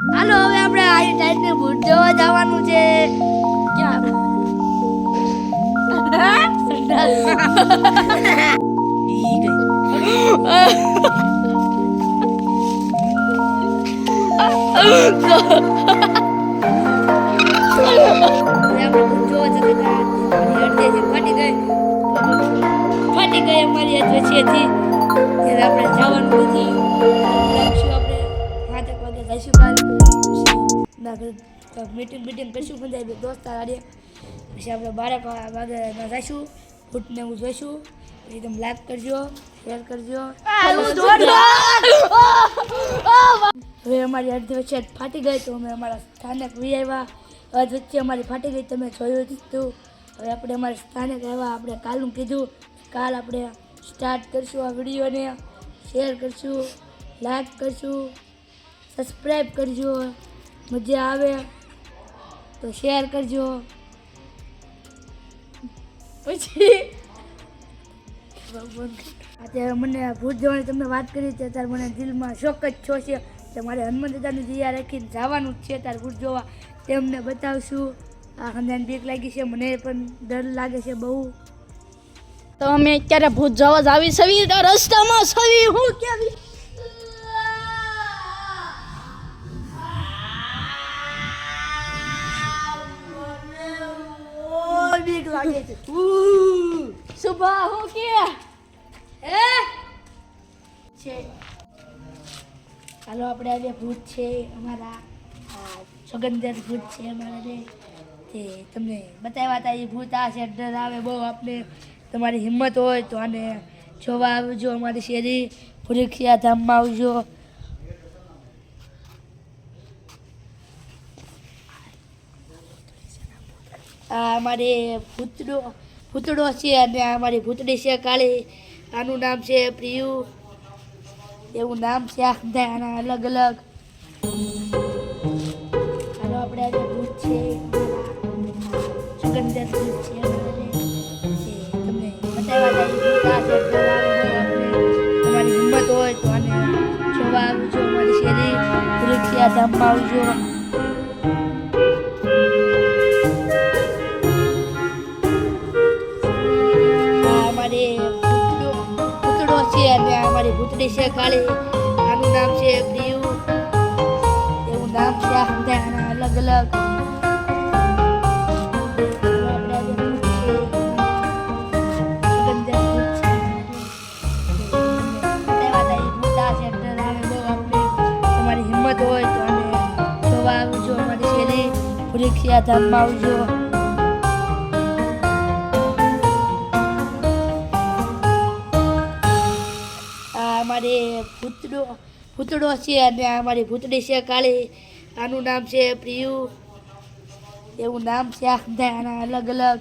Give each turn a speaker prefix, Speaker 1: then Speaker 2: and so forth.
Speaker 1: હાલો હવે આપણે આ ટાઈપની ભૂત જોવા જવાનું છે. ક્યાં? ઈ ગઈ. ફાટી ગઈ અમારી વચ્ચેથી આપણે જવાનું નથી. આપણે 5 વાગે જઈશું મીટિંગ કરીશું બધા દોસ્તાર આડે. પછી આપણે 12 વાગે જઈશું. ફૂટને હું જોઈશું. પછી તમે લાઈક કરજો, શેર કરજો. હવે અમારી અડધી વચ્ચે ફાટી ગઈ તો અમે અમારા સ્થાનક વી આવ્યા. અધ વચ્ચે અમારી ફાટી ગઈ તમે જોયું હતું. હવે આપણે અમારા સ્થાનક આવ્યા. આપણે કાલનું કીધું કાલ આપણે સ્ટાર્ટ કરશું આ વિડીયોને. શેર કરશું, લાઈક કરશું, સબસ્ક્રાઈબ કરજો. મજા આવે તો શેર કરજો. પછી અત્યારે મને ભૂત જવાની તમને વાત કરી છે. ત્યારે મને દિલમાં શોખ જ છો છે કે મારે હનુમાન દાદાની દિયા રાખીને જવાનું જ છે. ત્યારે ભૂત જોવા તેમને બતાવશું. આ હમણાં બીક લાગી છે, મને પણ ડર લાગે છે બહુ.
Speaker 2: તો અમે અત્યારે ભૂત જોવા જ આવી છવી. તો રસ્તામાં છવી હું કેવી
Speaker 1: બીક લાગે છે.
Speaker 2: સુભા હું કે
Speaker 1: છે ચાલો આપણે આજે ભૂત છે અમારા સુગંધર ભૂત છે અમારા રે તે તમને બતાવ્યા હતા. એ ભૂત આ છે, ડર આવે બહુ આપણે. તમારી હિંમત હોય તો આને જોવા આવજો. અમારી શેરી પુરીખિયા ધામમાં આવજો. આ અમારે ભૂતડો છે અને આ અમારી ભૂતડી છે કાળી. આનું નામ છે પ્રિયુ. એવું નામ છે આ બધા આના અલગ અલગ. હાલો આપણે આજે ભૂત છે સુગંધર ભૂત છે અમારે. તમને બતાવ્યા હતા એ ભૂત આ છે. તમારી હિંમત હોય તો આને જોવા આવજો. અમારી શેરી પુરીખિયા ધામમાં આવજો. ભૂતડો છે અને અમારી ભૂતડી છે કાળી. આનું નામ છે પ્રિયુ. એવું નામ છે આ બધા આના અલગ અલગ. તમારી હિંમત હોય તો આને જોવા આવજો. અમારી શેરી પુરીખિયા ધામમાં આવજો. અમારે ભૂતડો છે અને અમારી ભૂતડી છે કાળી. આનું નામ છે પ્રિયુ. એવું નામ છે આ બધા આના અલગ અલગ.